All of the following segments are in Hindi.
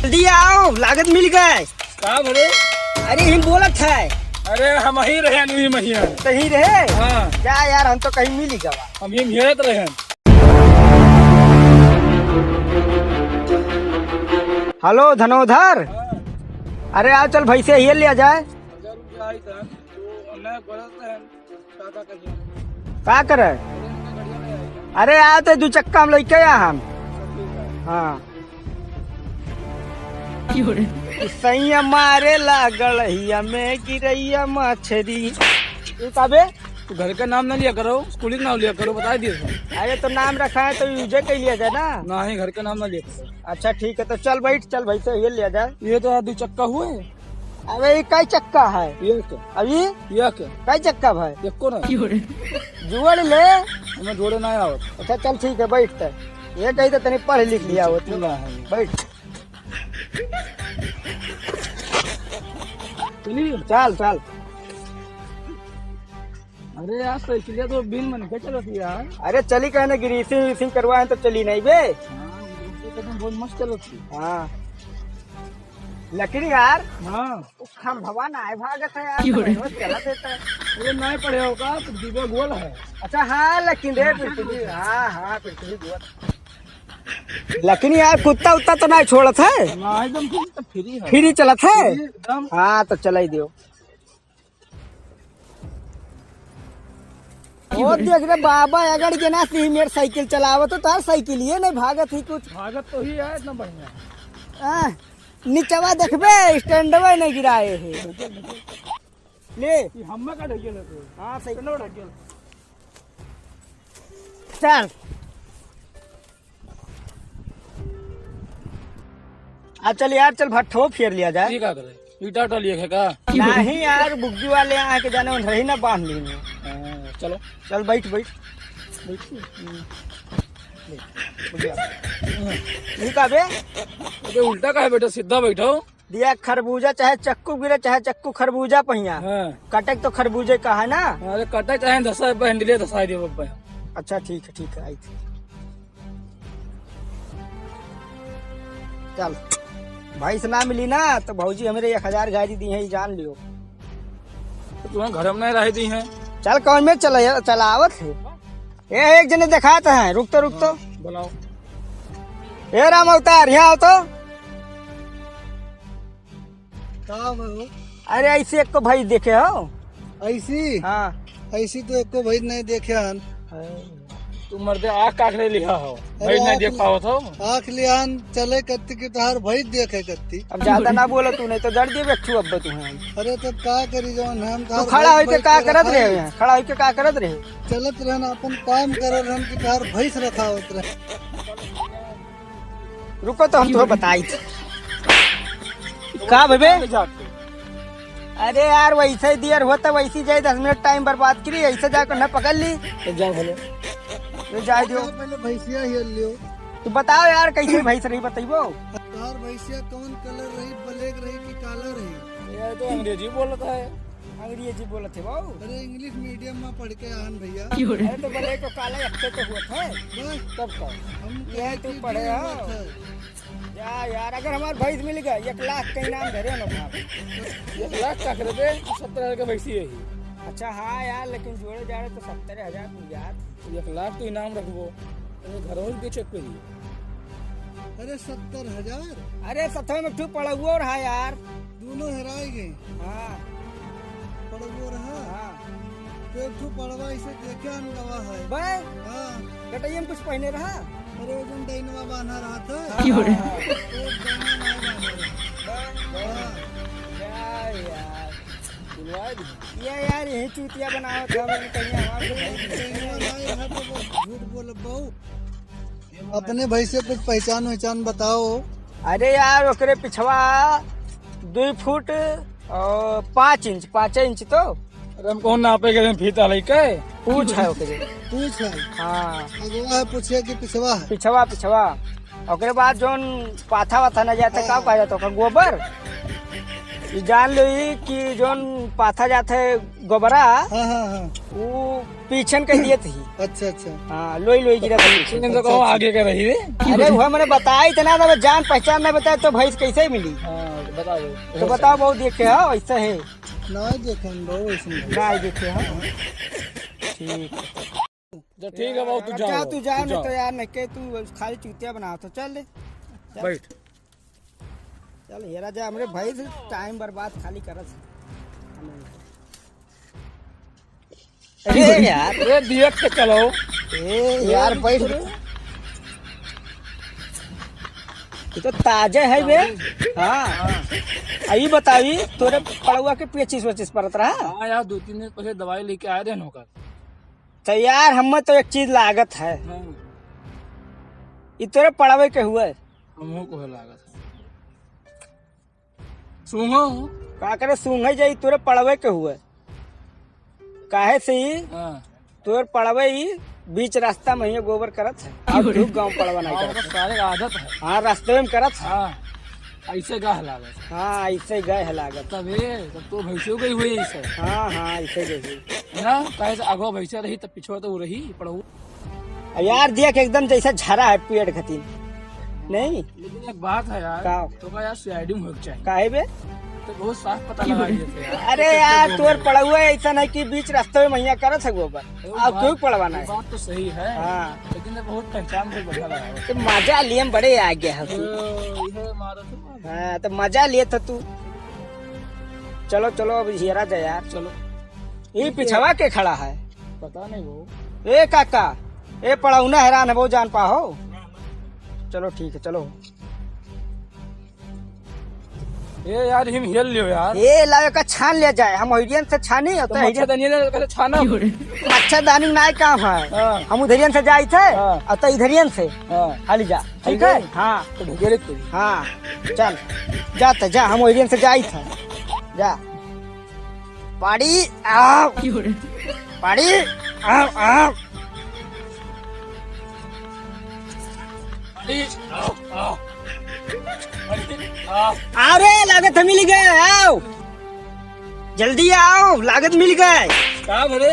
जल्दी आओ, लागत मिल गए। का बोले? अरे हम बोलत है। अरे हम ही रहे नहीं महिया कहीं रहे? हाँ क्या यार, हम तो कहीं मिल ही गवा। हम ही घेरत रहे। हेलो धनोधर, अरे आओ चल भैसे ये लिया जाए। का करे? अरे आओ तो 2 चक्का हम लेके आया हम। हाँ सैया मारे लागल में गिरैया मछरी। तबे तू घर का नाम ना लिया करो, स्कूल का नाम लिया करो, बता दिए। अरे तो नाम रखा है तो यूजे के लिया जाए ना ही घर का नाम ना लिया करो। अच्छा ठीक है, तो चल बैठ, चल भाई से ये लिया जाए। ये तो 2 चक्का हुए। अबे ये कई चक्का है? ये क्या? अभी ये क्या? कई चक्का भाई? एको ना जुड़ ले। हमें जोड़े ना आवत। अच्छा चल ठीक है, बैठ। ये कही तो तनी पढ़ लिख लिया हो तू। बैठ चलिए चल चल। अरे यार साइकिल तो बिन मन के चलती यार। अरे चली कहने ग्रीसिंग व्रीसिंग करवाए तो चली नहीं बे। बहुत मस्त चलती। हाँ लेकिन यार हाँ हम भवन आए भागत है यार, चला देता है। अरे नहीं पढ़े होगा तो दीवा गोल है। अच्छा हाँ लेकिन रे पृथ्वी, हाँ पृथ्वी गोल। लेकिन यार कुत्ता उत्ता तो नहीं छोड़त है ना, एकदम फ्री है। फ्री चलत है एकदम। हाँ तो चला ही दियो। ओ देख रे बाबा, अगर के ना सी मेरे साइकिल चलावत तो तार साइकिल ये नहीं भागत ही कुछ। भागत तो ही है इतना बढ़िया। नीचवा देखबे स्टैंडवा नहीं गिराए है ले। हमें का ढकेल है तो। हाँ साइकिल ढकेल। चल अब चल यार, चल भट्ठो फेर लिया जाए। ठीक है करे ईटा उटा लिए का। नहीं यार बुग्गी वाले यहाँ के जाने रही ना बांध ली। चलो चल बैठ बैठ। बे अबे उल्टा का है बेटा, सीधा बैठो। दिया खरबूजा चाहे चक्कू गिरे, चाहे चक्कू खरबूजा पहिया। कटक तो खरबूजे का है ना। अरे कटा चाहे धसा हैंडले धसा दियो बाबा। अच्छा ठीक है आई थी। चल भाई से ना मिली ना तो भौजी हमारे 1000 गाड़ी दी है, जान लियो। तो तुम्हें घर में नहीं रह दी है। चल कौन में चलावत है। ये एक जने दिखाते हैं, रुक तो बुलाओ। ए राम अवतार यहाँ आओ तो। अरे ऐसे एक को भाई देखे हो? ऐसी हाँ ऐसी तो एको भाई नहीं देखे हन। तुम मर्दे आँख काखड़े लिखा हो भाई नहीं देख पाओ तो। आँख लियान चले कत्ती की तहार भाई देखे कत्ती। अब ज्यादा ना बोलो तू, नहीं तो डर दे बैठू अब तू है। अरे तब का करी जवन हम तू खड़ा होके का करत रहे यहाँ? खड़ा होके का करत रहे? चलत रहन अपन काम करत रहन की तहार भैंस रखा होत रहे। रुको तो हम तो बताई का भे। अरे यार वैसे ही देर होता वैसी जाए, 10 मिनट टाइम बर्बाद करी, ऐसे जाकर न पकड़ ली तो जाओ भले जाए दियो। पहले भैंसिया ही लियो। तू बताओ यार कैसे भैंस रही बताइबो। तहार भैंसिया कौन कलर रही, ब्लैक रही की काला रही? ये तो अंग्रेजी बोलता है। अंग्रेजी बोलत है बाबू। अरे इंग्लिश मीडियम में पढ़ के आन भैया। अरे तो बड़े को काला अक्षर तो हुआ था बस तब का। हम ये तू पढ़े हो यार। अगर हमारे भैंस मिल गया 1 लाख का इनाम धरे ना। 1 लाख का करे थे 70,000 का वैसी है। अच्छा हाँ यार, लेकिन जोड़े जाड़े तो 70,000 यार। 1 लाख तो इनाम रखबो, घरों में बेचक पे ही। अरे 70,000। अरे 7 में ठू पड़ा हुआ और हाँ यार दोनों हेराए गए। हाँ पड़ा हुआ रहा। हाँ तो एक ठू पड़वा इसे देखे अन गवा है। भाई हाँ कटाइए में कुछ पहने रहा। अरे वो जन डाइनवा बांधा रहा था। हाँ, एक डाइनवा नहीं बांधा रहा। ये यार यही चूतिया बनाओ था मैंने कहीं हमारे झूठ बोल बहु। अपने भाई से कुछ पहचान बताओ। अरे यार ओकरे पिछवा 2 फुट और 5 इंच 5 इंच तो। अरे हम कौन नापे गए फीता लेके पूछ है ओकरे। पूछ है। हाँ अगवा है पूछे कि पिछवा है? पिछवा। ओकरे बाद जोन पाथा वाथा न जाता का कहा जाता गोबर। ये जान लो ही कि जोन पाथा जाते गोबरा हाँ हाँ हाँ। वो पीछन कह दिए थी। अच्छा अच्छा। हाँ लोई लोई गिरा थी। इनसे कहो आगे का रही रे। अरे वो मैंने बताया इतना था, जान पहचान नहीं बताया तो भैंस कैसे मिली। हाँ बता दो। तो बताओ बहुत देखे हो ऐसा है नहीं देखें बहु ऐसे। गाय देखे हो। ठीक तो ठीक है बाबू तू जा जाओ। तू जा नहीं तो यार नहीं के तू खाली चूतिया बना तो चल ले बैठ। चल हेरा जा हमरे भाई से टाइम बर्बाद खाली करत। अरे यार अरे देख के चलो। यार बैठ ये तो ताजा है बे। हाँ अभी बतावी तोरे पड़ुआ के 25-25 परत रहा। हाँ यार 2-3 दिन पहले दवाई लेके आए थे नौकर। तो यार हम तो एक चीज लागत है ये तोरे पड़ावे के हुए हमको को लागत सुनो का करे सूंघे जाई तोरे पड़ावे के हुए काहे से ही हाँ तोर पड़ावे ही बीच रास्ता में ही गोबर करत है अब धूप गांव पड़वा नहीं करत। सारे का आदत है। हाँ रास्ते में करत है। हाँ ऐसे गाह लागत हाँ ऐसे गए है लागत। तब तो भैंसियों गई हुई ऐसे हाँ हाँ ऐसे गई ना कहे से आगो भैंसिया रही तब पिछड़ तो वो रही पड़ू। यार देख एकदम जैसा झरा है पेड़ खतीन नहीं। लेकिन एक बात है यार का? तो का यार सीआईडी में होना चाहिए काहे बे तो बहुत साफ पता लगा दिए थे यार। अरे यार तोर पड़ुआ ऐसा नहीं कि बीच रास्ते में मैया करत है गोबर अब क्यों पड़वाना है। बात तो सही है हाँ लेकिन ये बहुत पहचान बहुत बढ़िया लगा। तो मजा लिए बड़े आ गया है तू। ये मारा तो हाँ तो मजा लिए था तू। चलो चलो अब हेरा जा यार। चलो ये पिछवा के खड़ा है। पता नहीं वो ए काका ए पड़ाउना हैरान है वो जान पाओ। चलो ठीक है चलो। ये यार हिम हिल लियो यार। ये लावे का छान ले जाए हम हिरियन से छानी तो मच्छरदानी ने पहले छाना। मच्छरदानी ना काम है। हाँ। हम उधरियन से जाए थे हाँ। और तो इधरियन से हाँ खाली जा ठीक है। हाँ तो ढकेले तो हाँ चल जाते जा हम ओरियन से जाई था जा पाड़ी आओ पाड़ी आओ आओ। अरे लागत मिल गए आओ जल्दी आओ लागत मिल गए। का भरे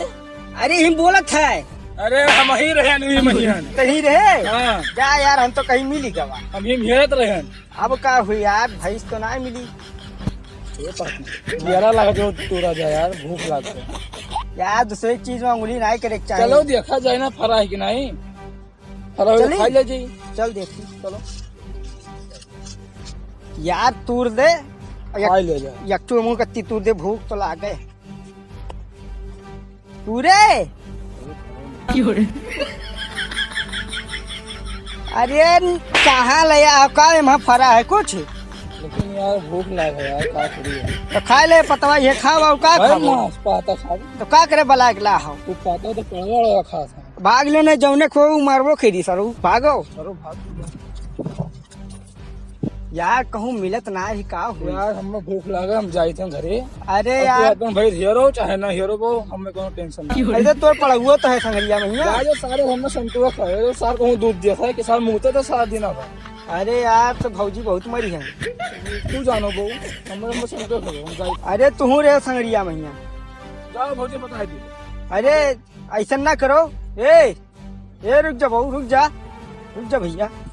अरे हम बोलत है अरे हम ही रहे नहीं महियन कहीं रहे। हाँ जा यार हम तो कहीं मिली गवा। हम ही हेरत रहे अब का हुई यार भैंस तो ना मिली। यारा लगा जो तोरा जा यार भूख लागते यार दूसरी चीज में उंगली नहीं करे चाहिए। चलो देखा जाए ना फरा है कि नहीं फरा चली? खा ले जी। चल देखी चलो यार तूर दे खा ले जा। यकटू मुंह कत्ती तूर दे भूख तो लागे तूरे। अरे कहाँ ले का वहाँ फरा है कुछ लेकिन यार भूख लगा यार का करिए। तो खा ले पतवा ये खाओ और का खाओ मांस पाता खा तो का करे बला के ला हो। तू पाता तो पड़वा वाला खा था। भाग लेने जौने खो मारबो खेदी सरू भागो। चलो भाग यार कहूँ मिलत ना ही का हुई। यार हमें भूख लगा हम जाए थे घरे। अरे अब यार तू अपन भाई हेरो चाहे ना हेरो को हमें कोनो टेंशन नहीं। ऐसे तोर पड़ुआ तो है संगरिया में यार जो सारे हमने संतुला खाए तो सार कहूँ दूध दिया था कि सार मुँहते तो सारा दिन था। अरे यार तो भौजी बहुत मरी है। तू जानो बहू हमें संतुला खाओ हम जाए। अरे तू रे संगरिया में जाओ भौजी बता दी। अरे ऐसा ना करो। ए रुक जा बहू रुक जा भैया।